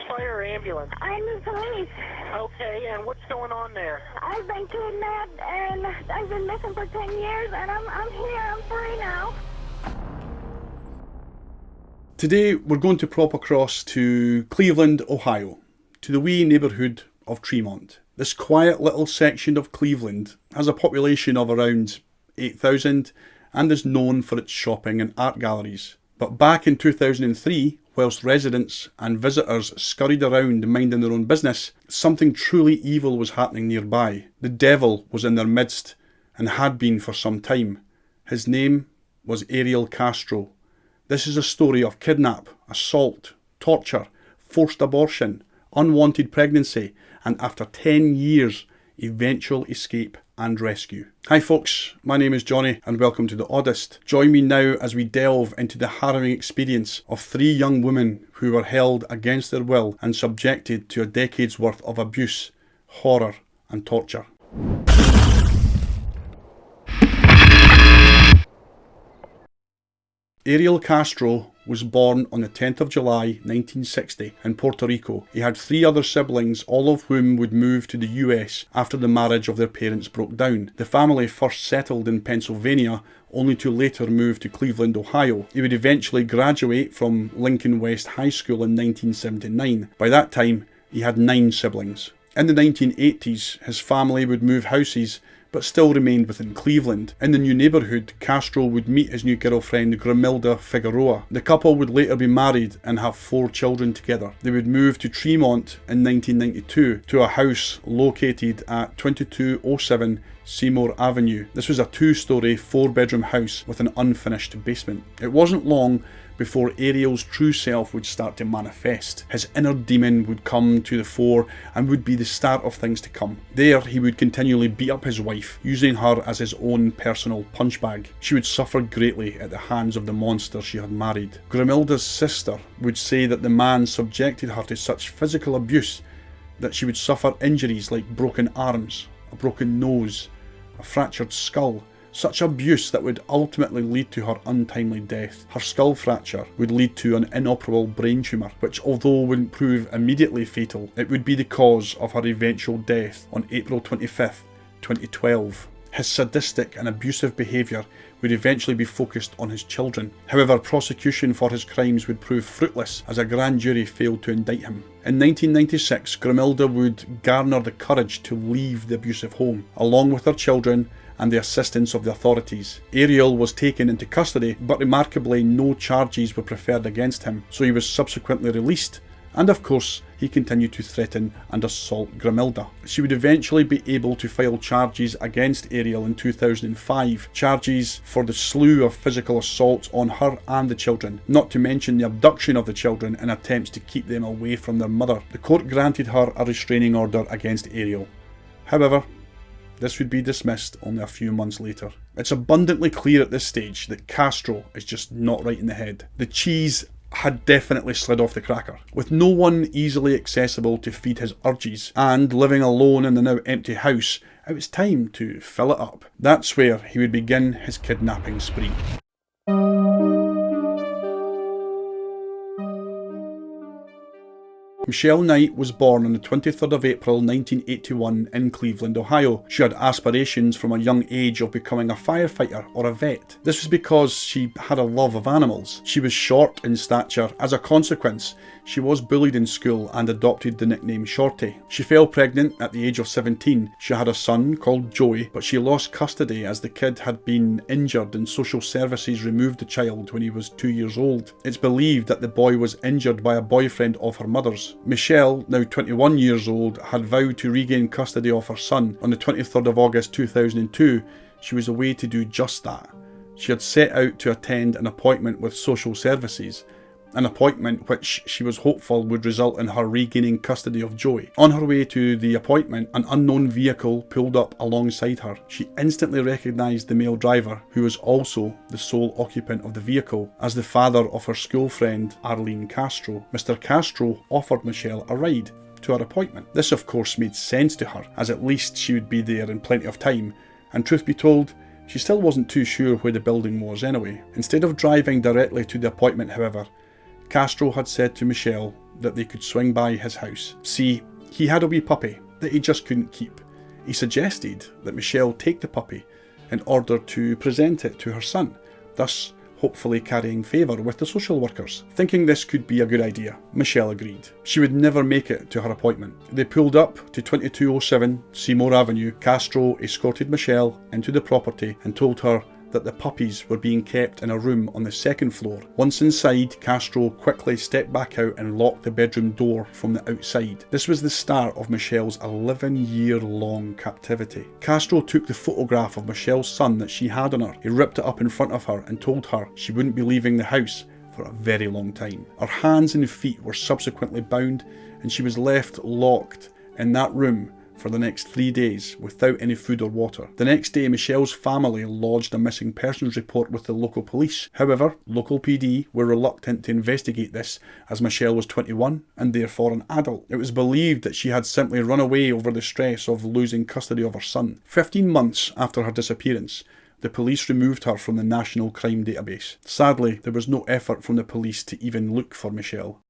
fire, or ambulance? I'm the police. Okay, and what's going on there? I've been kidnapped and I've been missing for 10 years and I'm here, I'm free now. Today we're going to prop across to Cleveland, Ohio, to the wee neighbourhood of Tremont. This quiet little section of Cleveland has a population of around 8,000 and is known for its shopping and art galleries. But back in 2003, whilst residents and visitors scurried around minding their own business, something truly evil was happening nearby. The devil was in their midst and had been for some time. His name was Ariel Castro. This is a story of kidnap, assault, torture, forced abortion, unwanted pregnancy, and after 10 years, eventual escape and rescue. Hi folks, my name is Johnny and welcome to The Oddest. Join me now as we delve into the harrowing experience of 3 young women who were held against their will and subjected to a decade's worth of abuse, horror and torture. Ariel Castro was born on the 10th of July 1960 in Puerto Rico. He had 3 other siblings, all of whom would move to the US after the marriage of their parents broke down. The family first settled in Pennsylvania, only to later move to Cleveland, Ohio. He would eventually graduate from Lincoln West High School in 1979. By that time, he had 9 siblings. In the 1980s, his family would move houses but still remained within Cleveland. In the new neighbourhood, Castro would meet his new girlfriend Grimilda Figueroa. The couple would later be married and have 4 children together. They would move to Tremont in 1992 to a house located at 2207 Seymour Avenue. This was a 2-storey, 4-bedroom house with an unfinished basement. It wasn't long before Ariel's true self would start to manifest. His inner demon would come to the fore and would be the start of things to come. There, he would continually beat up his wife, using her as his own personal punch bag. She would suffer greatly at the hands of the monster she had married. Grimilda's sister would say that the man subjected her to such physical abuse that she would suffer injuries like broken arms, a broken nose, a fractured skull, such abuse that would ultimately lead to her untimely death. Her skull fracture would lead to an inoperable brain tumour, which although wouldn't prove immediately fatal, it would be the cause of her eventual death on April 25th, 2012. His sadistic and abusive behaviour would eventually be focused on his children. However, prosecution for his crimes would prove fruitless as a grand jury failed to indict him. In 1996, Grimilda would garner the courage to leave the abusive home, along with her children and the assistance of the authorities. Ariel was taken into custody, but remarkably no charges were preferred against him, so he was subsequently released. And of course, he continued to threaten and assault Grimilda. She would eventually be able to file charges against Ariel in 2005, charges for the slew of physical assaults on her and the children, not to mention the abduction of the children in attempts to keep them away from their mother. The court granted her a restraining order against Ariel. However, this would be dismissed only a few months later. It's abundantly clear at this stage that Castro is just not right in the head. The cheese had definitely slid off the cracker. With no one easily accessible to feed his urges, and living alone in the now empty house, it was time to fill it up. That's where he would begin his kidnapping spree. Michelle Knight was born on the 23rd of April 1981 in Cleveland, Ohio. She had aspirations from a young age of becoming a firefighter or a vet. This was because she had a love of animals. She was short in stature. As a consequence, she was bullied in school and adopted the nickname Shorty. She fell pregnant at the age of 17. She had a son called Joey, but she lost custody as the kid had been injured and social services removed the child when he was 2 years old. It's believed that the boy was injured by a boyfriend of her mother's. Michelle, now 21 years old, had vowed to regain custody of her son. On the 23rd of August 2002, she was away to do just that. She had set out to attend an appointment with social services, an appointment which she was hopeful would result in her regaining custody of Joey. On her way to the appointment, an unknown vehicle pulled up alongside her. She instantly recognised the male driver, who was also the sole occupant of the vehicle, as the father of her school friend, Ariel Castro. Mr. Castro offered Michelle a ride to her appointment. This of course made sense to her, as at least she would be there in plenty of time, and truth be told, she still wasn't too sure where the building was anyway. Instead of driving directly to the appointment, however, Castro had said to Michelle that they could swing by his house. See, he had a wee puppy that he just couldn't keep. He suggested that Michelle take the puppy in order to present it to her son, thus hopefully carrying favour with the social workers. Thinking this could be a good idea, Michelle agreed. She would never make it to her appointment. They pulled up to 2207 Seymour Avenue. Castro escorted Michelle into the property and told her that the puppies were being kept in a room on the second floor. Once inside, Castro quickly stepped back out and locked the bedroom door from the outside. This was the start of Michelle's 11-year-long captivity. Castro took the photograph of Michelle's son that she had on her. He ripped it up in front of her and told her she wouldn't be leaving the house for a very long time. Her hands and feet were subsequently bound and she was left locked in that room for the next 3 days without any food or water. The next day, Michelle's family lodged a missing persons report with the local police. However, local PD were reluctant to investigate this as Michelle was 21 and therefore an adult. It was believed that she had simply run away over the stress of losing custody of her son. 15 months after her disappearance, the police removed her from the National Crime Database. Sadly, there was no effort from the police to even look for Michelle.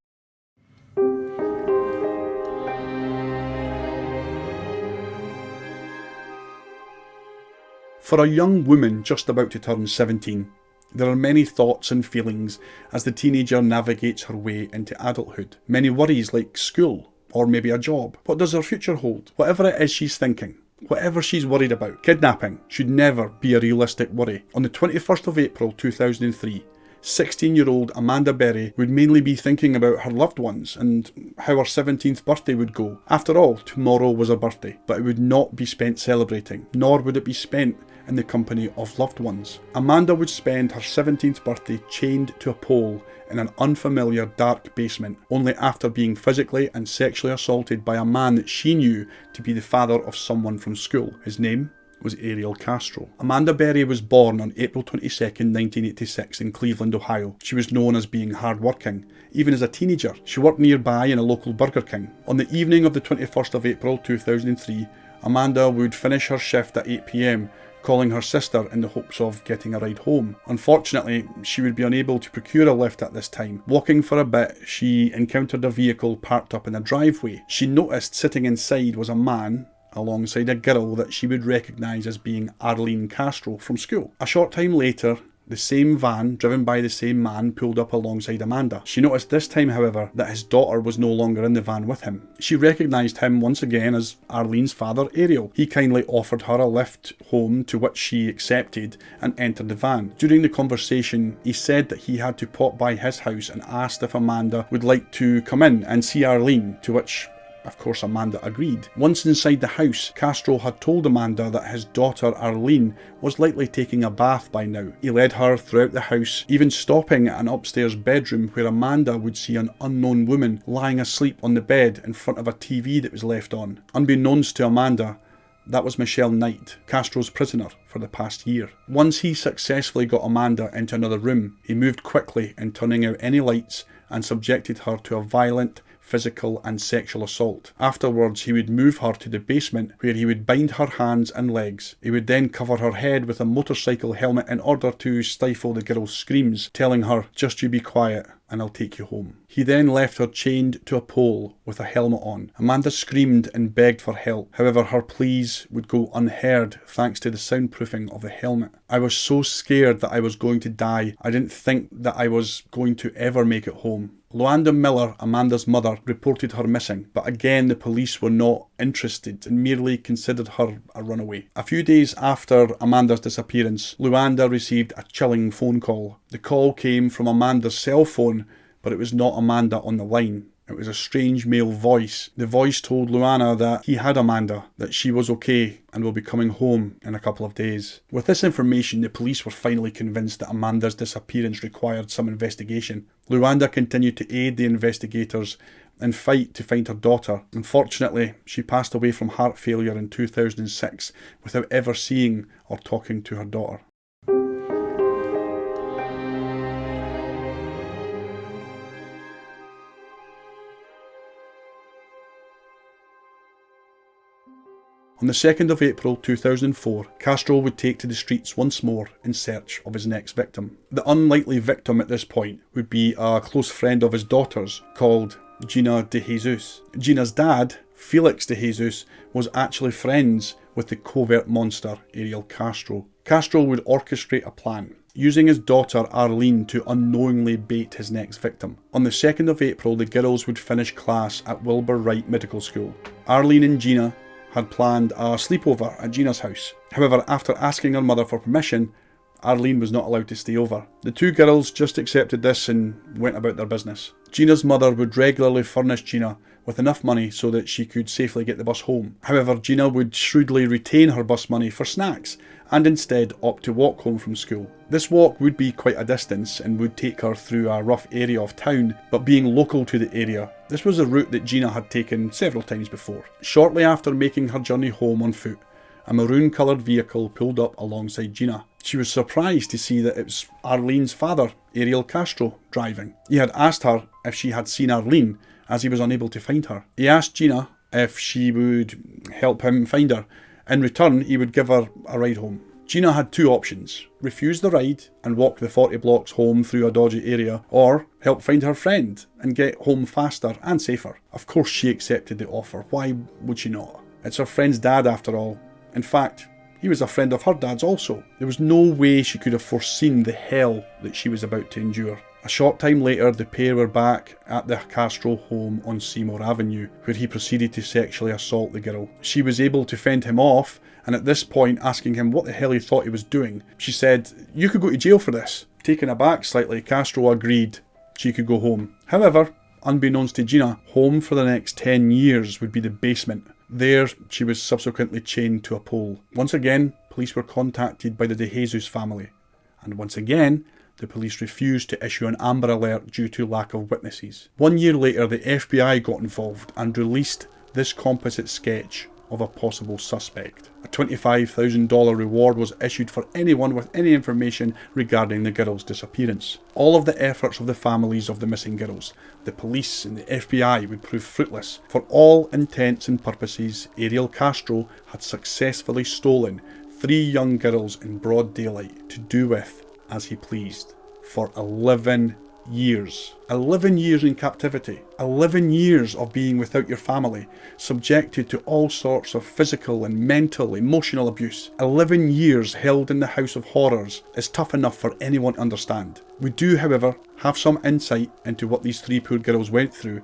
For a young woman just about to turn 17, there are many thoughts and feelings as the teenager navigates her way into adulthood. Many worries like school, or maybe a job. What does her future hold? Whatever it is she's thinking, whatever she's worried about, kidnapping should never be a realistic worry. On the 21st of April 2003, 16-year-old Amanda Berry would mainly be thinking about her loved ones and how her 17th birthday would go. After all, tomorrow was her birthday, but it would not be spent celebrating, nor would it be spent in the company of loved ones. Amanda would spend her 17th birthday chained to a pole in an unfamiliar dark basement, only after being physically and sexually assaulted by a man that she knew to be the father of someone from school. His name was Ariel Castro. Amanda Berry was born on April 22nd, 1986 in Cleveland, Ohio. She was known as being hard-working. Even as a teenager, she worked nearby in a local Burger King. On the evening of the 21st of April 2003, Amanda would finish her shift at 8 p.m, calling her sister in the hopes of getting a ride home. Unfortunately, she would be unable to procure a lift at this time. Walking for a bit, she encountered a vehicle parked up in a driveway. She noticed sitting inside was a man alongside a girl that she would recognise as being Ariel Castro from school. A short time later, the same van, driven by the same man, pulled up alongside Amanda. She noticed this time, however, that his daughter was no longer in the van with him. She recognised him once again as Arlene's father, Ariel. He kindly offered her a lift home, to which she accepted and entered the van. During the conversation, he said that he had to pop by his house and asked if Amanda would like to come in and see Arlene, to which of course Amanda agreed. Once inside the house, Castro had told Amanda that his daughter Arlene was likely taking a bath by now. He led her throughout the house, even stopping at an upstairs bedroom where Amanda would see an unknown woman lying asleep on the bed in front of a TV that was left on. Unbeknownst to Amanda, that was Michelle Knight, Castro's prisoner for the past year. Once he successfully got Amanda into another room, he moved quickly in turning out any lights and subjected her to a violent physical and sexual assault. Afterwards, he would move her to the basement where he would bind her hands and legs. He would then cover her head with a motorcycle helmet in order to stifle the girl's screams, telling her, "Just you be quiet and I'll take you home." He then left her chained to a pole with a helmet on. Amanda screamed and begged for help. However, her pleas would go unheard thanks to the soundproofing of the helmet. "I was so scared that I was going to die. I didn't think that I was going to ever make it home." Luanda Miller, Amanda's mother, reported her missing, but again the police were not interested and merely considered her a runaway. A few days after Amanda's disappearance, Luanda received a chilling phone call. The call came from Amanda's cell phone, but it was not Amanda on the line. It was a strange male voice. The voice told Luana that he had Amanda, that she was okay and will be coming home in a couple of days. With this information, the police were finally convinced that Amanda's disappearance required some investigation. Luanda continued to aid the investigators and fight to find her daughter. Unfortunately, she passed away from heart failure in 2006 without ever seeing or talking to her daughter. On the 2nd of April 2004, Castro would take to the streets once more in search of his next victim. The unlikely victim at this point would be a close friend of his daughter's called Gina de Jesus. Gina's dad, Felix de Jesus, was actually friends with the covert monster Ariel Castro. Castro would orchestrate a plan, using his daughter Arlene to unknowingly bait his next victim. On the 2nd of April, the girls would finish class at Wilbur Wright Medical School. Arlene and Gina had planned a sleepover at Gina's house. However, after asking her mother for permission, Arlene was not allowed to stay over. The two girls just accepted this and went about their business. Gina's mother would regularly furnish Gina with enough money so that she could safely get the bus home. However, Gina would shrewdly retain her bus money for snacks and instead opt to walk home from school. This walk would be quite a distance and would take her through a rough area of town, but being local to the area, this was a route that Gina had taken several times before. Shortly after making her journey home on foot, a maroon coloured vehicle pulled up alongside Gina. She was surprised to see that it was Arlene's father, Ariel Castro, driving. He had asked her if she had seen Arlene, as he was unable to find her. He asked Gina if she would help him find her. In return, he would give her a ride home. Gina had two options: refuse the ride and walk the 40 blocks home through a dodgy area, or help find her friend and get home faster and safer. Of course she accepted the offer. Why would she not? It's her friend's dad after all. In fact, he was a friend of her dad's also. There was no way she could have foreseen the hell that she was about to endure. A short time later, the pair were back at the Castro home on Seymour Avenue, where he proceeded to sexually assault the girl. She was able to fend him off, and at this point asking him what the hell he thought he was doing. She said, "You could go to jail for this." Taken aback slightly, Castro agreed she could go home. However, unbeknownst to Gina, home for the next 10 years would be the basement. There, she was subsequently chained to a pole. Once again, police were contacted by the De Jesus family, and once again, the police refused to issue an Amber Alert due to lack of witnesses. 1 year later, the FBI got involved and released this composite sketch of a possible suspect. A $25,000 reward was issued for anyone with any information regarding the girls' disappearance. All of the efforts of the families of the missing girls, the police and the FBI would prove fruitless. For all intents and purposes, Ariel Castro had successfully stolen 3 young girls in broad daylight to do with as he pleased for 11 years. 11 years in captivity. 11 years of being without your family, subjected to all sorts of physical and mental, emotional abuse. 11 years held in the House of Horrors is tough enough for anyone to understand. We do, however, have some insight into what these 3 poor girls went through,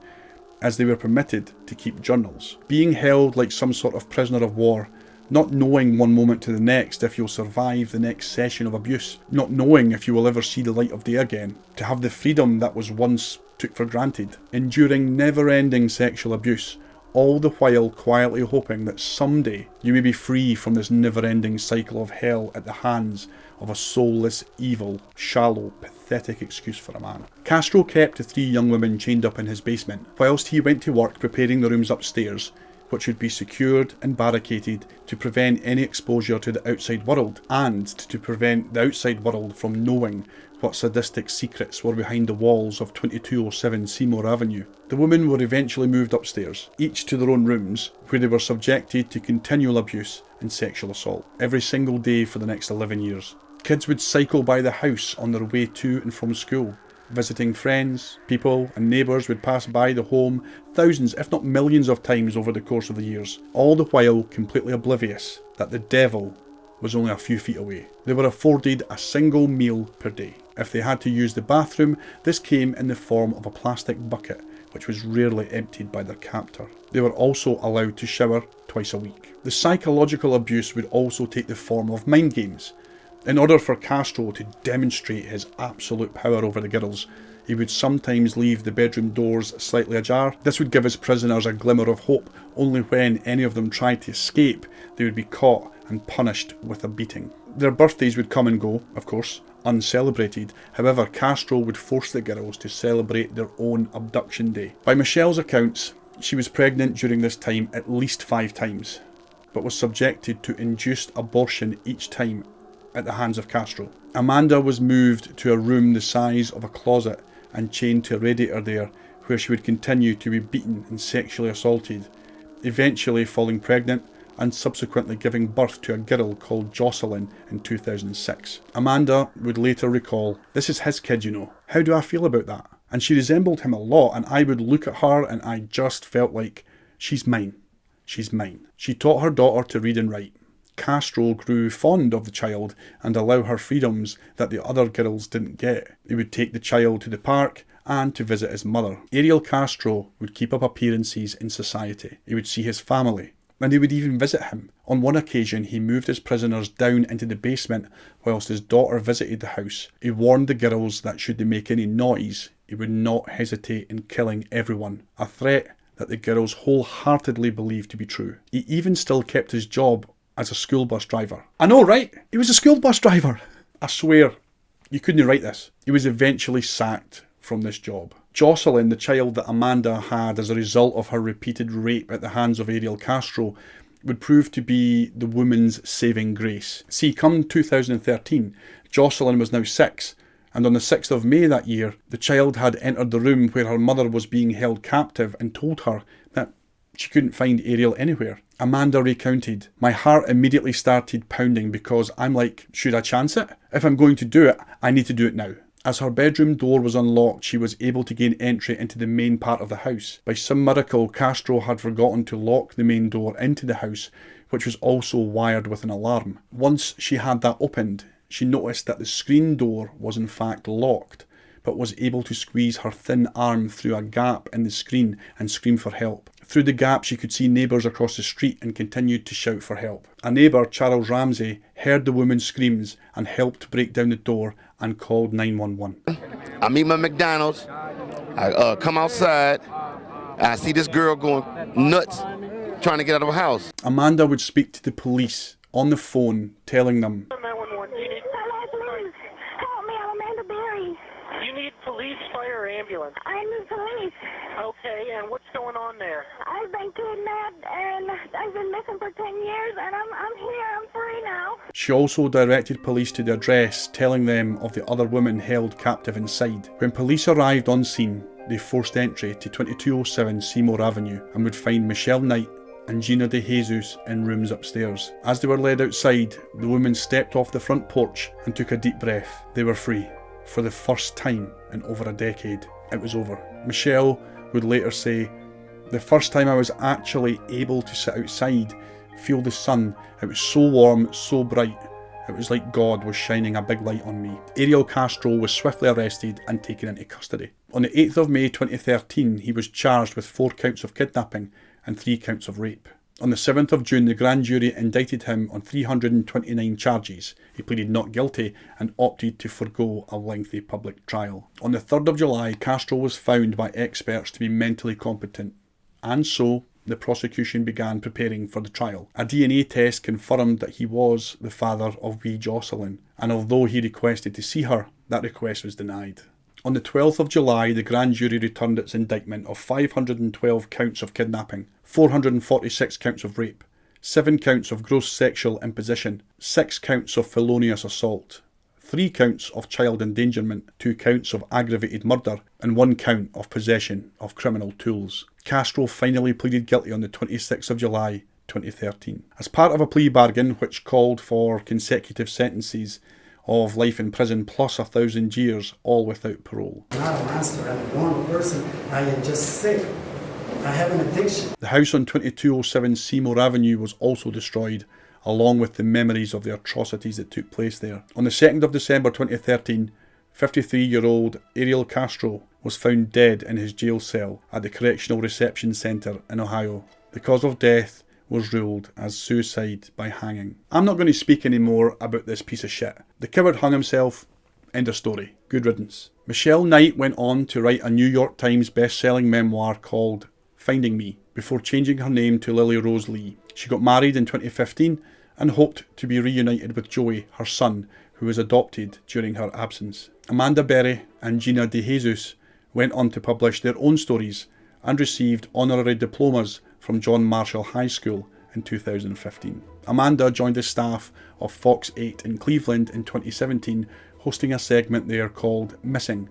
as they were permitted to keep journals. Being held like some sort of prisoner of war, not knowing one moment to the next if you'll survive the next session of abuse, not knowing if you will ever see the light of day again, to have the freedom that was once took for granted, enduring never-ending sexual abuse, all the while quietly hoping that someday you may be free from this never-ending cycle of hell at the hands of a soulless, evil, shallow, pathetic excuse for a man. Castro kept the 3 young women chained up in his basement, whilst he went to work preparing the rooms upstairs, which would be secured and barricaded to prevent any exposure to the outside world, and to prevent the outside world from knowing what sadistic secrets were behind the walls of 2207 Seymour Avenue. The women were eventually moved upstairs, each to their own rooms, where they were subjected to continual abuse and sexual assault, every single day for the next 11 years. Kids would cycle by the house on their way to and from school. Visiting friends, people and neighbours would pass by the home thousands, if not millions of times over the course of the years, all the while completely oblivious that the devil was only a few feet away. They were afforded a single meal per day. If they had to use the bathroom, this came in the form of a plastic bucket, which was rarely emptied by their captor. They were also allowed to shower twice a week. The psychological abuse would also take the form of mind games. In order for Castro to demonstrate his absolute power over the girls, he would sometimes leave the bedroom doors slightly ajar. This would give his prisoners a glimmer of hope. Only when any of them tried to escape, they would be caught and punished with a beating. Their birthdays would come and go, of course, uncelebrated. However, Castro would force the girls to celebrate their own abduction day. By Michelle's accounts, she was pregnant during this time at least 5 times, but was subjected to induced abortion each time at the hands of Castro. Amanda was moved to a room the size of a closet and chained to a radiator there, where she would continue to be beaten and sexually assaulted, eventually falling pregnant and subsequently giving birth to a girl called Jocelyn in 2006. Amanda would later recall, "This is his kid, you know. How do I feel about that? and she resembled him a lot, and I would look at her and I just felt like, she's mine. She's mine. She taught her daughter to read and write. Castro grew fond of the child and allowed her freedoms that the other girls didn't get. He would take the child to the park and to visit his mother. Ariel Castro would keep up appearances in society. He would see his family, and they would even visit him. On one occasion, he moved his prisoners down into the basement whilst his daughter visited the house. He warned the girls that should they make any noise, he would not hesitate in killing everyone, a threat that the girls wholeheartedly believed to be true. He even still kept his job as a school bus driver. I know, right? He was a school bus driver. I swear, you couldn't write this. He was eventually sacked from this job. Jocelyn, the child that Amanda had as a result of her repeated rape at the hands of Ariel Castro, would prove to be the woman's saving grace. See, come 2013, Jocelyn was now 6, and on the 6th of May that year, the child had entered the room where her mother was being held captive and told her that she couldn't find Ariel anywhere. Amanda recounted, "My heart immediately started pounding because I'm like, should I chance it? If I'm going to do it, I need to do it now." As her bedroom door was unlocked, she was able to gain entry into the main part of the house. By some miracle, Castro had forgotten to lock the main door into the house, which was also wired with an alarm. Once she had that opened, she noticed that the screen door was in fact locked, but was able to squeeze her thin arm through a gap in the screen and scream for help. Through the gap, she could see neighbours across the street and continued to shout for help. A neighbour, Charles Ramsey, heard the woman's screams and helped break down the door and called 911. I meet my McDonald's, I come outside, I see this girl going nuts, trying to get out of her house. Amanda would speak to the police on the phone, telling them, 911, you need, Please, help me, I'm Amanda Berry. you need police, fire, or ambulance. I need police. Okay, and what's going on there? I've been kidnapped and I've been missing for 10 years and I'm here, I'm free now. She also directed police to the address, telling them of the other women held captive inside. When police arrived on scene, they forced entry to 2207 Seymour Avenue and would find Michelle Knight and Gina De Jesus in rooms upstairs. As they were led outside, the women stepped off the front porch and took a deep breath. They were free. For the first time in over a decade, it was over. Michelle would later say, "The first time I was actually able to sit outside, feel the sun, it was so warm, so bright, it was like God was shining a big light on me." Ariel Castro was swiftly arrested and taken into custody. On the 8th of May 2013, he was charged with 4 counts of kidnapping and 3 counts of rape. On the 7th of June, the grand jury indicted him on 329 charges. He pleaded not guilty and opted to forgo a lengthy public trial. On the 3rd of July, Castro was found by experts to be mentally competent, and so the prosecution began preparing for the trial. A DNA test confirmed that he was the father of wee Jocelyn, and although he requested to see her, that request was denied. On the 12th of July, the grand jury returned its indictment of 512 counts of kidnapping, 446 counts of rape, 7 counts of gross sexual imposition, 6 counts of felonious assault, 3 counts of child endangerment, 2 counts of aggravated murder, and 1 count of possession of criminal tools. Castro finally pleaded guilty on the 26th of July 2013. As part of a plea bargain which called for consecutive sentences of life in prison plus 1,000 years, all without parole. I'm not a monster, I'm a normal person. I am just sick. I have an addiction. The house on 2207 Seymour Avenue was also destroyed, along with the memories of the atrocities that took place there. On the 2nd of December 2013, 53-year-old Ariel Castro was found dead in his jail cell at the Correctional Reception Centre in Ohio. The cause of death was ruled as suicide by hanging. I'm not going to speak anymore about this piece of shit. The coward hung himself. End of story. Good riddance. Michelle Knight went on to write a New York Times best-selling memoir called Finding Me, before changing her name to Lily Rose Lee. She got married in 2015 and hoped to be reunited with Joey, her son, who was adopted during her absence. Amanda Berry and Gina De Jesus went on to publish their own stories and received honorary diplomas from John Marshall High School in 2015. Amanda joined the staff of Fox 8 in Cleveland in 2017, hosting a segment there called Missing,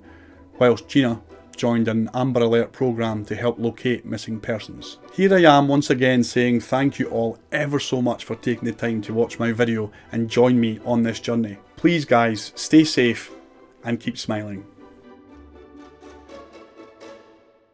whilst Gina joined an Amber Alert programme to help locate missing persons. Here I am once again saying thank you all ever so much for taking the time to watch my video and join me on this journey. Please guys, stay safe and keep smiling.